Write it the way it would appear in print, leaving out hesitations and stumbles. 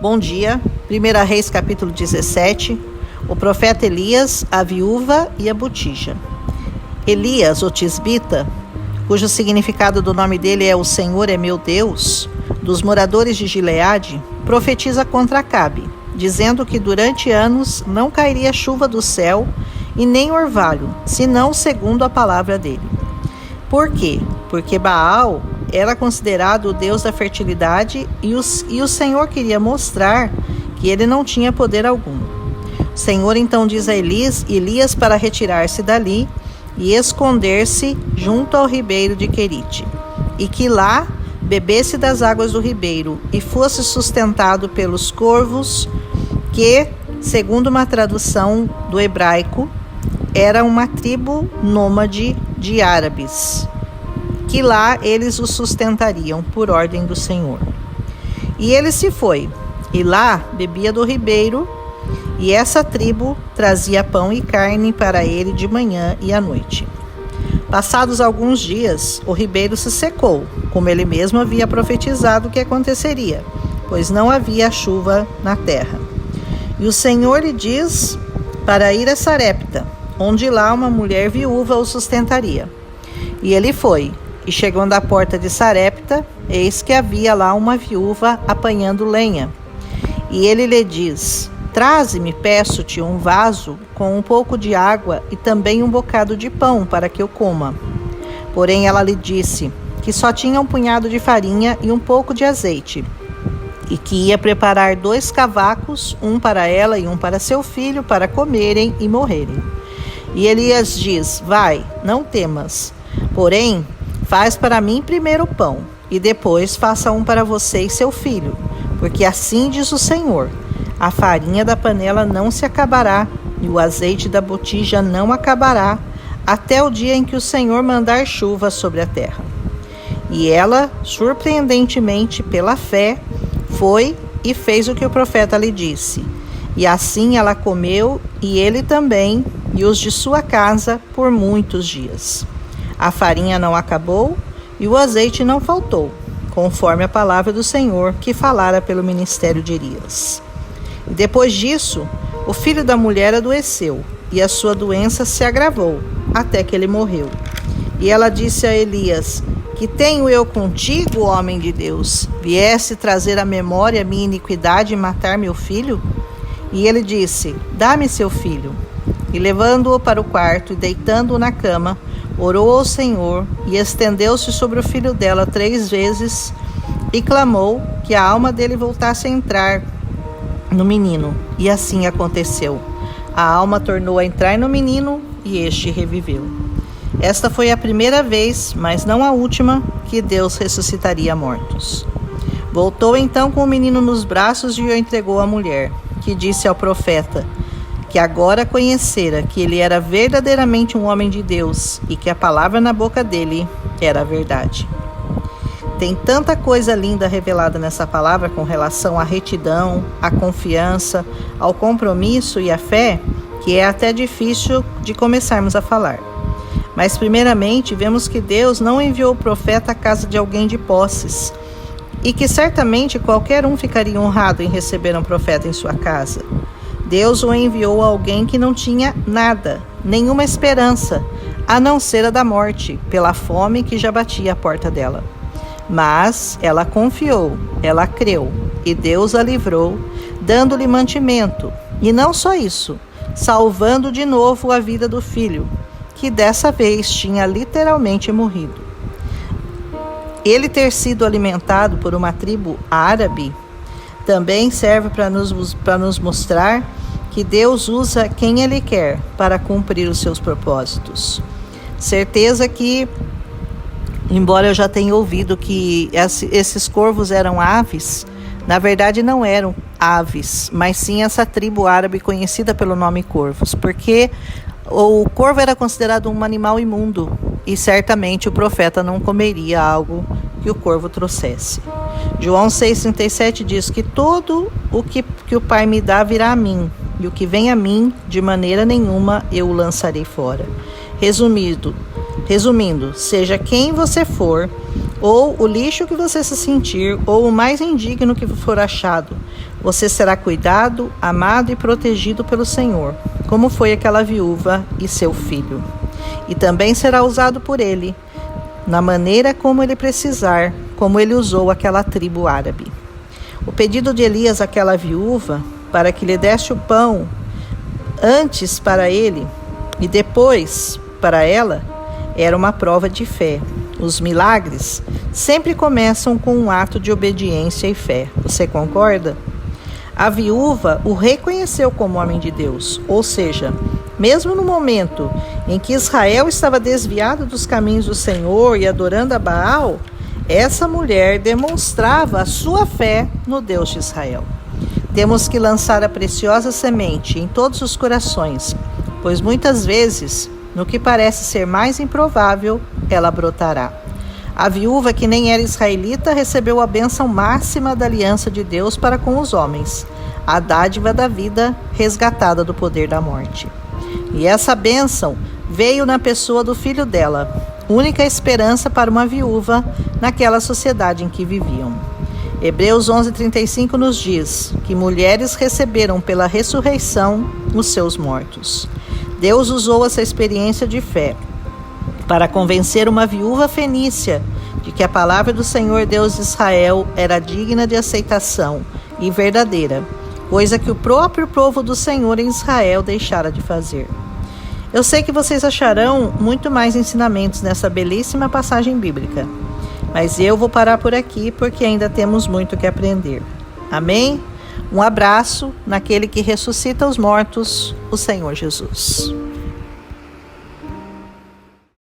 Bom dia, 1 Reis capítulo 17, o profeta Elias, a viúva e a botija. Elias, o tisbita, cujo significado do nome dele é o Senhor é meu Deus, dos moradores de Gileade, profetiza contra Acabe, dizendo que durante anos não cairia chuva do céu e nem orvalho, senão segundo a palavra dele. Por quê? Porque Baal era considerado o deus da fertilidade e o Senhor queria mostrar que ele não tinha poder algum. O Senhor então diz a Elias para retirar-se dali e esconder-se junto ao ribeiro de Querite, e que lá bebesse das águas do ribeiro e fosse sustentado pelos corvos, que, segundo uma tradução do hebraico, era uma tribo nômade de árabes, que lá eles o sustentariam por ordem do Senhor. E ele se foi, e lá bebia do ribeiro, e essa tribo trazia pão e carne para ele de manhã e à noite. Passados alguns dias, o ribeiro se secou, como ele mesmo havia profetizado que aconteceria, pois não havia chuva na terra. E o Senhor lhe diz para ir a Sarepta, onde lá uma mulher viúva o sustentaria. E ele foi, e chegando à porta de Sarepta, eis que havia lá uma viúva apanhando lenha. E ele lhe diz: traze-me, peço-te, um vaso com um pouco de água e também um bocado de pão para que eu coma. Porém ela lhe disse que só tinha um punhado de farinha e um pouco de azeite, e que ia preparar 2 cavacos, um para ela e um para seu filho, para comerem e morrerem. E Elias diz: vai, não temas, porém faz para mim primeiro o pão, e depois faça um para você e seu filho, porque assim diz o Senhor: a farinha da panela não se acabará, e o azeite da botija não acabará, até o dia em que o Senhor mandar chuva sobre a terra. E ela, surpreendentemente pela fé, foi e fez o que o profeta lhe disse. E assim ela comeu, e ele também, e os de sua casa, por muitos dias. A farinha não acabou, e o azeite não faltou, conforme a palavra do Senhor que falara pelo ministério de Elias. E depois disso, o filho da mulher adoeceu, e a sua doença se agravou, até que ele morreu. E ela disse a Elias: que tenho eu contigo, homem de Deus? Viesse trazer à memória minha iniquidade e matar meu filho? E ele disse: dá-me seu filho. E levando-o para o quarto e deitando-o na cama, orou ao Senhor e estendeu-se sobre o filho dela 3 vezes e clamou que a alma dele voltasse a entrar no menino. E assim aconteceu. A alma tornou a entrar no menino e este reviveu. Esta foi a primeira vez, mas não a última, que Deus ressuscitaria mortos. Voltou então com o menino nos braços e o entregou à mulher, que disse ao profeta que agora conhecera que ele era verdadeiramente um homem de Deus e que a palavra na boca dele era a verdade. Tem tanta coisa linda revelada nessa palavra com relação à retidão, à confiança, ao compromisso e à fé, que é até difícil de começarmos a falar. Mas primeiramente vemos que Deus não enviou o profeta à casa de alguém de posses, e que certamente qualquer um ficaria honrado em receber um profeta em sua casa. Deus o enviou a alguém que não tinha nada, nenhuma esperança, a não ser a da morte, pela fome que já batia a porta dela. Mas ela confiou, ela creu, e Deus a livrou, dando-lhe mantimento. E não só isso, salvando de novo a vida do filho, que dessa vez tinha literalmente morrido. Ele ter sido alimentado por uma tribo árabe também serve para nos mostrar que Deus usa quem Ele quer para cumprir os seus propósitos. Certeza que, embora eu já tenha ouvido que esses corvos eram aves, na verdade não eram aves, mas sim essa tribo árabe conhecida pelo nome corvos, porque o corvo era considerado um animal imundo e certamente o profeta não comeria algo que o corvo trouxesse. João 6,37 diz que todo o que o Pai me dá virá a mim, e o que vem a mim, de maneira nenhuma eu o lançarei fora. Resumindo, seja quem você for, ou o lixo que você se sentir, ou o mais indigno que for achado, Você será cuidado, amado e protegido pelo Senhor, como foi aquela viúva e seu filho. E também será usado por ele, na maneira como ele precisar, como ele usou aquela tribo árabe. O pedido de Elias àquela viúva, para que lhe desse o pão, antes para ele e depois para ela, era uma prova de fé. Os milagres sempre começam com um ato de obediência e fé. Você concorda? A viúva o reconheceu como homem de Deus, ou seja, mesmo no momento em que Israel estava desviado dos caminhos do Senhor e adorando a Baal, essa mulher demonstrava a sua fé no Deus de Israel. Temos que lançar a preciosa semente em todos os corações, pois muitas vezes, no que parece ser mais improvável, ela brotará. A viúva, que nem era israelita, recebeu a bênção máxima da aliança de Deus para com os homens, a dádiva da vida resgatada do poder da morte. E essa bênção veio na pessoa do filho dela, única esperança para uma viúva naquela sociedade em que viviam. Hebreus 11:35 nos diz que mulheres receberam pela ressurreição os seus mortos. Deus usou essa experiência de fé para convencer uma viúva fenícia de que a palavra do Senhor Deus de Israel era digna de aceitação e verdadeira, coisa que o próprio povo do Senhor em Israel deixara de fazer. Eu sei que vocês acharão muito mais ensinamentos nessa belíssima passagem bíblica, mas eu vou parar por aqui porque ainda temos muito que aprender. Amém? Um abraço naquele que ressuscita os mortos, o Senhor Jesus.